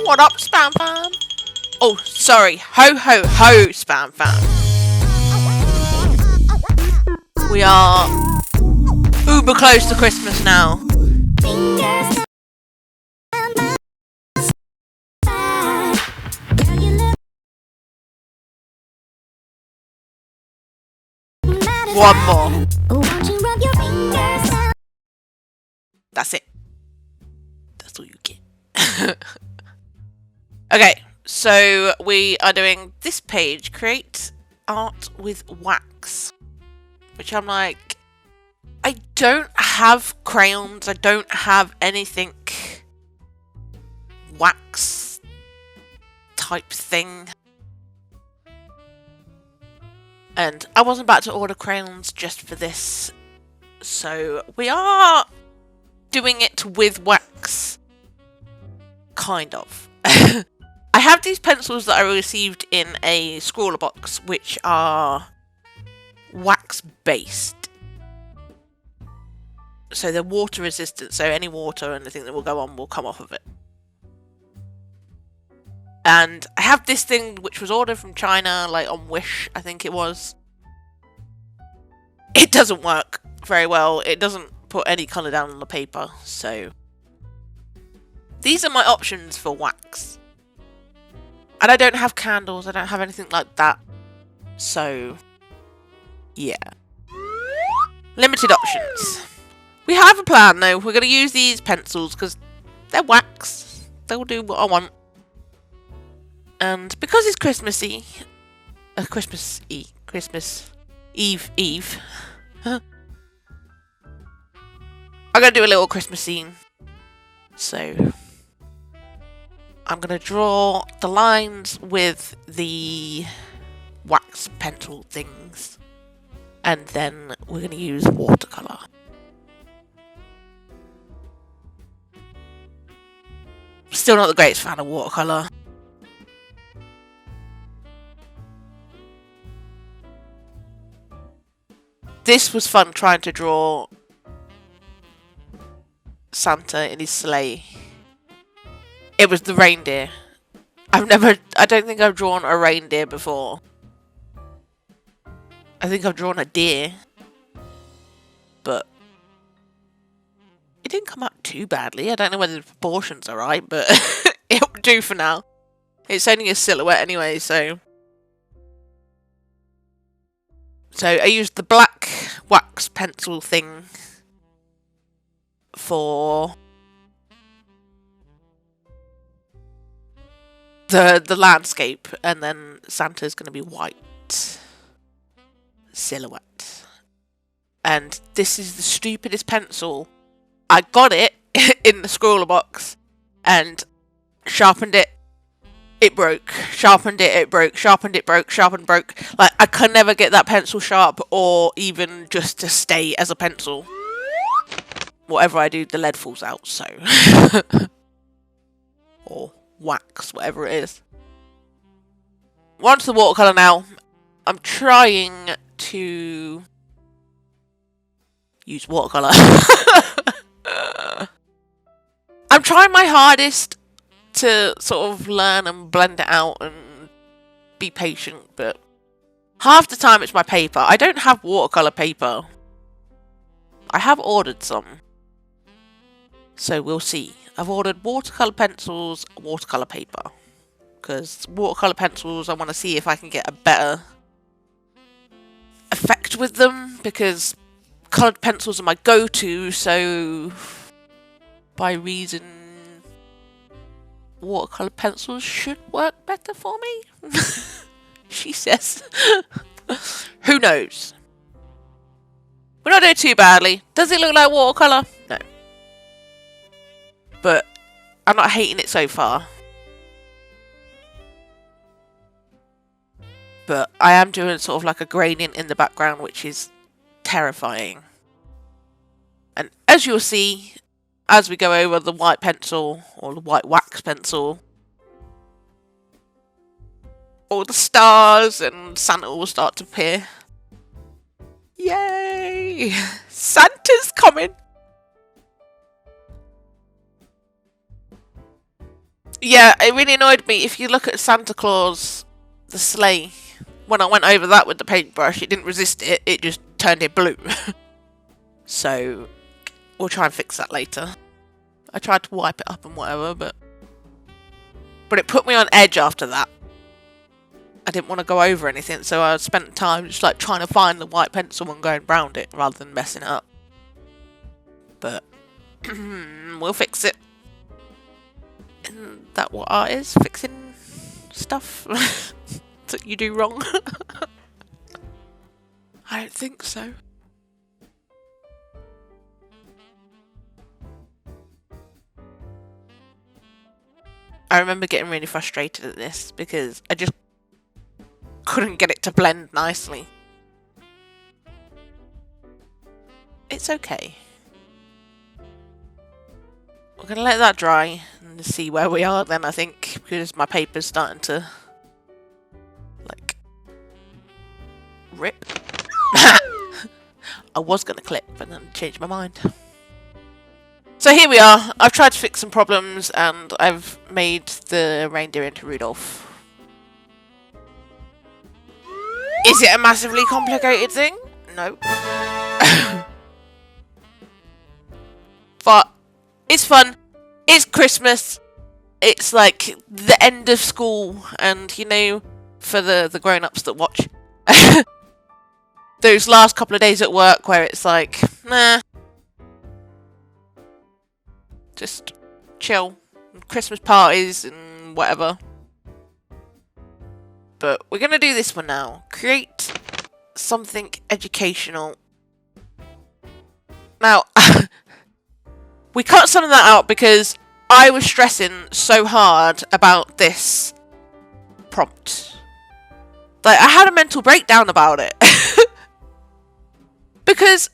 What up, Spam Fam? Oh, sorry. Ho, ho, ho, Spam Fam. We are uber close to Christmas now. One more. That's it. That's all you get. Okay, so we are doing this page, create art with wax. Which I'm like, I don't have crayons, I don't have anything wax type thing. And I wasn't about to order crayons just for this. So we are doing it with wax. Kind of. I have these pencils that I received in a scrawler box, which are wax based. So they're water resistant, so any water or anything that will go on will come off of it. And I have this thing which was ordered from China, like on Wish, I think it was. It doesn't work very well. It doesn't put any colour down on the paper, so these are my options for wax. And I don't have candles, I don't have anything like that. So, yeah. Limited options. We have a plan though. We're going to use these pencils because they're wax. They'll do what I want. And because it's Christmas Eve. I'm going to do a little Christmas scene. So I'm going to draw the lines with the wax pencil things. And then we're going to use watercolour. Still not the greatest fan of watercolour. This was fun trying to draw Santa in his sleigh. It was the reindeer. I don't think I've drawn a reindeer before. I think I've drawn a deer. But it didn't come out too badly. I don't know whether the proportions are right, but it'll do for now. It's only a silhouette anyway, so I used the black wax pencil thing for the landscape, and then Santa's going to be white silhouette. And this is the stupidest pencil. I got it in the scrawler box and sharpened it. It broke. Sharpened it, it broke. Sharpened it, broke. Sharpened, broke. Like, I can never get that pencil sharp or even just to stay as a pencil. Whatever I do, the lead falls out, so. Or wax, whatever it is. We're on to the watercolour now. I'm trying to use watercolour. I'm trying my hardest to sort of learn and blend it out and be patient, but half the time it's my paper. I don't have watercolour paper. I have ordered some. So we'll see. I've ordered watercolour pencils, watercolour paper. Because watercolour pencils, I want to see if I can get a better effect with them. Because coloured pencils are my go-to, so by reason watercolour pencils should work better for me. She says. Who knows? We're not doing too badly. Does it look like watercolour? No. But I'm not hating it so far. But I am doing sort of like a gradient in the background, which is terrifying. And as you'll see, as we go over the white pencil, or the white wax pencil, all the stars and Santa will start to appear. Yay! Santa's coming! Yeah, it really annoyed me. If you look at Santa Claus, the sleigh, when I went over that with the paintbrush, it didn't resist it. It just turned it blue. So, we'll try and fix that later. I tried to wipe it up and whatever, but it put me on edge after that. I didn't want to go over anything, so I spent time just like trying to find the white pencil and going round it rather than messing it up. But we'll fix it. Isn't that what art is? Fixing stuff that you do wrong? I don't think so. I remember getting really frustrated at this because I just couldn't get it to blend nicely. It's okay. We're going to let that dry and see where we are then, I think, because my paper's starting to, like, rip. I was going to click, but then changed my mind. So here we are. I've tried to fix some problems and I've made the reindeer into Rudolph. Is it a massively complicated thing? No. But it's fun. It's Christmas. It's like the end of school, and you know, for the grown-ups that watch, those last couple of days at work where it's like, nah, just chill, Christmas parties and whatever. But we're gonna do this one now. Create something educational. Now, we cut some of that out because I was stressing so hard about this prompt. Like, I had a mental breakdown about it. Because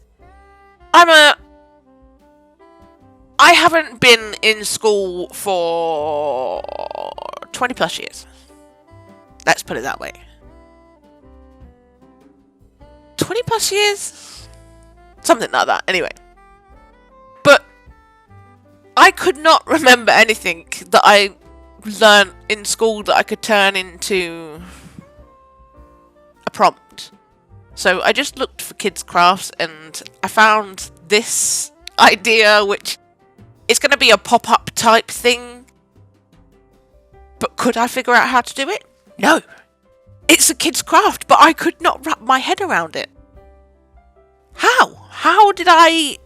I haven't been in school for 20 plus years. Let's put it that way. 20 plus years? Something like that, anyway. But I could not remember anything that I learnt in school that I could turn into a prompt. So I just looked for kids' crafts and I found this idea, which is going to be a pop-up type thing. But could I figure out how to do it? No. It's a kid's craft, but I could not wrap my head around it. How? How did I...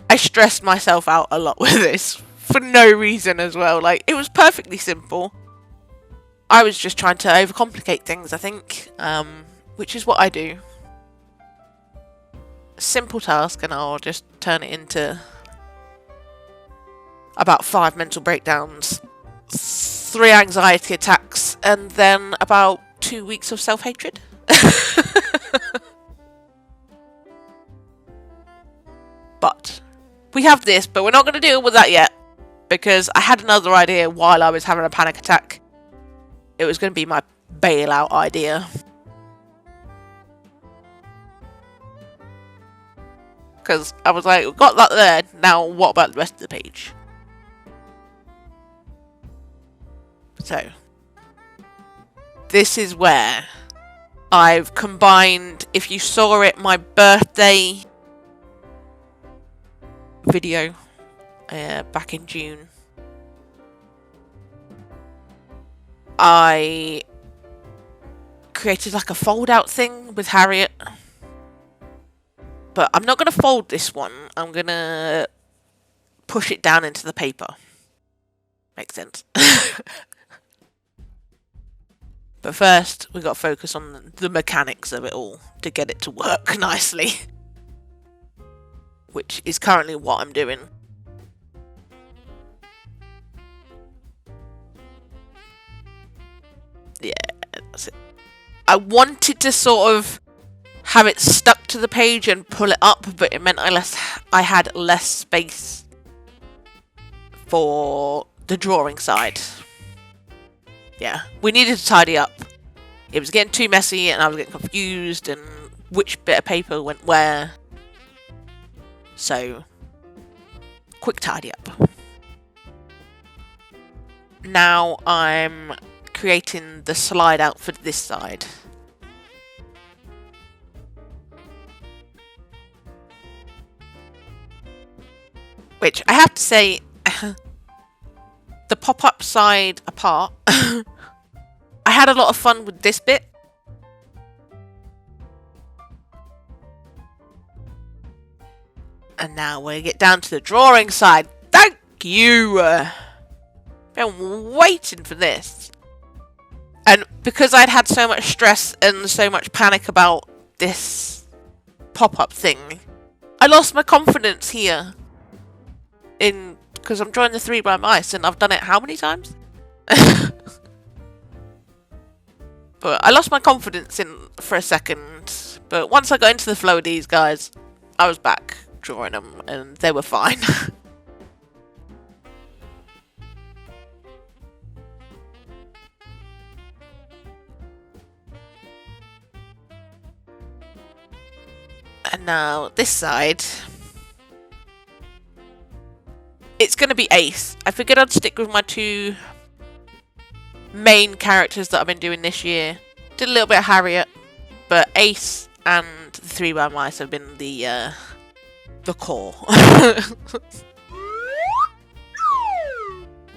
I stressed myself out a lot with this, for no reason as well. Like, it was perfectly simple. I was just trying to overcomplicate things, I think, which is what I do. A simple task, and I'll just turn it into about 5 mental breakdowns, 3 anxiety attacks, and then about 2 weeks of self-hatred. But we have this, but we're not going to deal with that yet, because I had another idea while I was having a panic attack. It was going to be my bailout idea. Because I was like, we've got that there, now what about the rest of the page? So, this is where I've combined, if you saw it, my birthday video back in June. I created like a fold out thing with Harriet. But I'm not going to fold this one. I'm going to push it down into the paper. Makes sense. But first, we've got to focus on the mechanics of it all to get it to work nicely. Which is currently what I'm doing. Yeah, that's it. I wanted to sort of have it stuck to the page and pull it up, but it meant I had less space for the drawing side. Yeah, we needed to tidy up. It was getting too messy and I was getting confused and which bit of paper went where. So, quick tidy up. now I'm creating the slide out for this side. Which I have to say, the pop-up side apart, I had a lot of fun with this bit. And now we get down to the drawing side. Thank you! Been waiting for this. And because I'd had so much stress and so much panic about this pop-up thing, I lost my confidence here. Because I'm drawing the 3 by mice and I've done it how many times? But I lost my confidence for a second. But once I got into the flow of these guys, I was back drawing them and they were fine. And now this side, it's going to be Ace. I figured I'd stick with my 2 main characters that I've been doing this year. Did a little bit of Harriet, but Ace and the 3 by mice have been the core.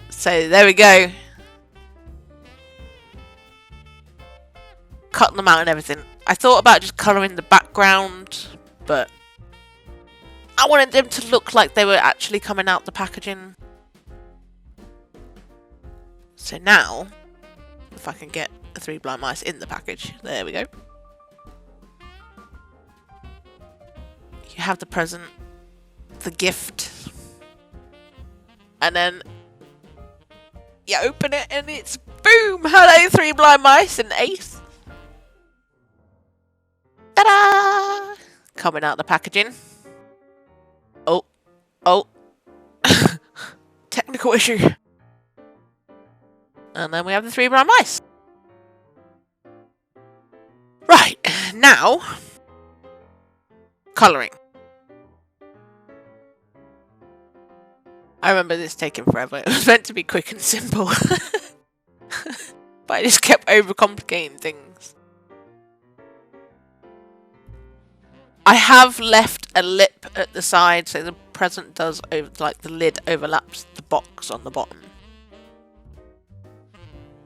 So there we go. Cutting them out and everything. I thought about just colouring the background, but I wanted them to look like they were actually coming out the packaging. So now, if I can get the 3 blind mice in the package, there we go. You have the present, the gift, and then you open it and it's boom! Hello, 3 blind mice and Ace. Ta-da! Coming out the packaging. Oh. Technical issue. And then we have the 3 brown mice. Right, now, colouring. I remember this taking forever. It was meant to be quick and simple. But I just kept overcomplicating things. I have left a lip at the side so the present does, like the lid overlaps the box on the bottom.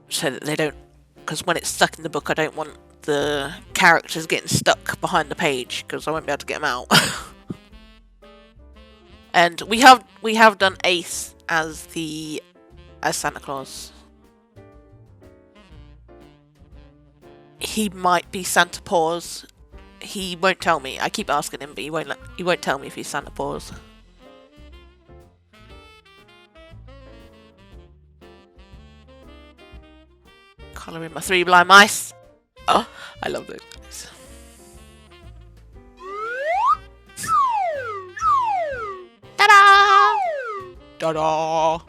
So that they don't, because when it's stuck in the book I don't want the characters getting stuck behind the page because I won't be able to get them out. And we have done Ace as Santa Claus. He might be Santa Paws. He won't tell me. I keep asking him, but he won't tell me if he's Santa Paws. Colouring my 3 blind mice. Oh, I love those guys. Ta-da! Ta-da!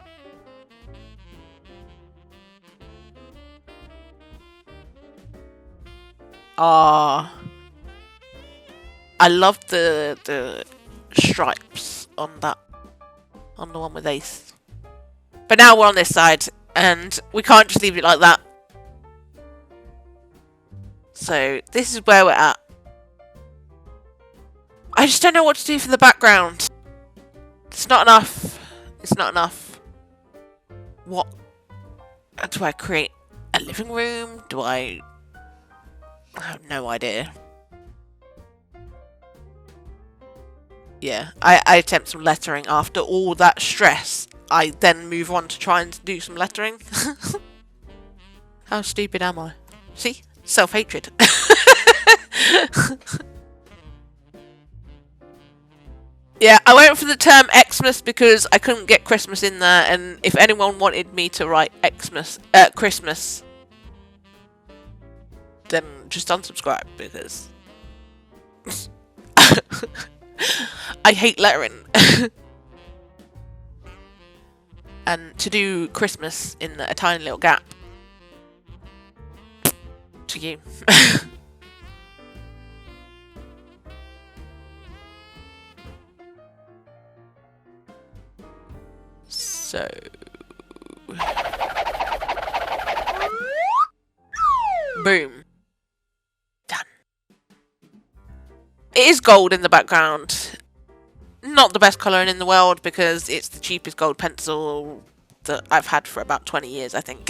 I love the stripes on the one with Ace. But now we're on this side, and we can't just leave it like that. So this is where we're at. I just don't know what to do for the background. It's not enough. It's not enough. What? Do I create a living room? I have no idea. Yeah, I attempt some lettering after all that stress. I then move on to try and do some lettering. How stupid am I? See? Self-hatred. Yeah, I went for the term Xmas because I couldn't get Christmas in there, and if anyone wanted me to write Christmas, then just unsubscribe because I hate lettering. And to do Christmas in a tiny little gap, to you. So Boom. Done. It is gold in the background. Not the best colouring in the world because it's the cheapest gold pencil that I've had for about 20 years, I think.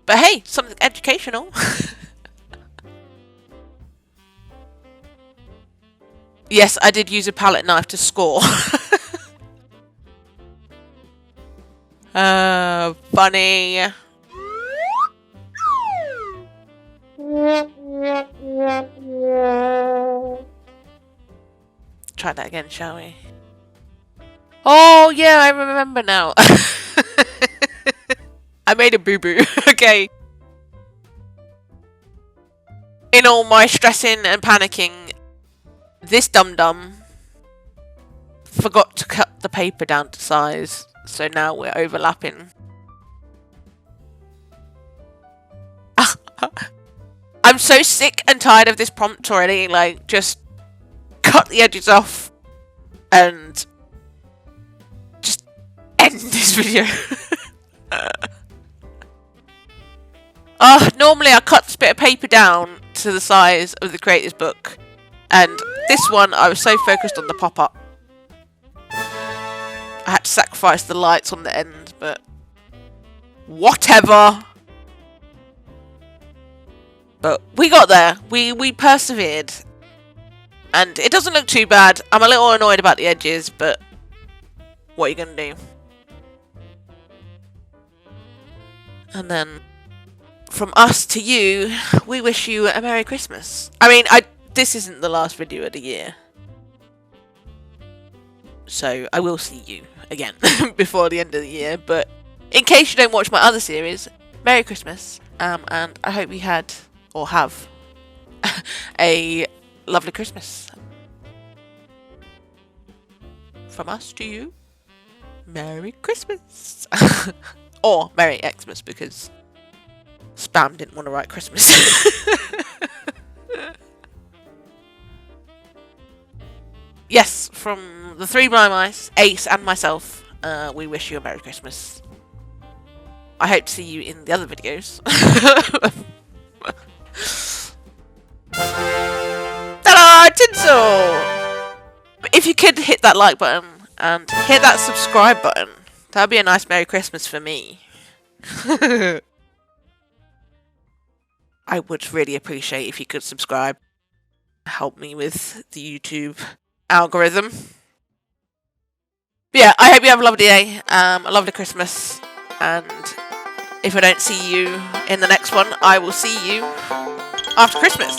But hey, something educational. Yes, I did use a palette knife to score. Funny. Try that again, shall we? Oh, yeah, I remember now. I made a boo-boo. Okay. In all my stressing and panicking, this dum-dum forgot to cut the paper down to size, so now we're overlapping. I'm so sick and tired of this prompt already, like, just cut the edges off and just end this video. Normally I cut this bit of paper down to the size of the creator's book, and this one I was so focused on the pop-up I had to sacrifice the lights on the end, but whatever. But we got there. We persevered. And it doesn't look too bad. I'm a little annoyed about the edges, but what are you going to do? And then from us to you, we wish you a Merry Christmas. I mean, this isn't the last video of the year. So I will see you again before the end of the year. But in case you don't watch my other series, Merry Christmas. And I hope you had, or have, a lovely Christmas. From us to you, Merry Christmas. Or Merry Xmas, because Spam didn't want to write Christmas. Yes, from the three blind mice, Ace and myself, we wish you a Merry Christmas. I hope to see you in the other videos. Ta-da! Tinsel! If you could hit that like button and hit that subscribe button, that would be a nice Merry Christmas for me. I would really appreciate if you could subscribe. Help me with the YouTube algorithm. But yeah, I hope you have a lovely day, a lovely Christmas, and if I don't see you in the next one, I will see you after Christmas.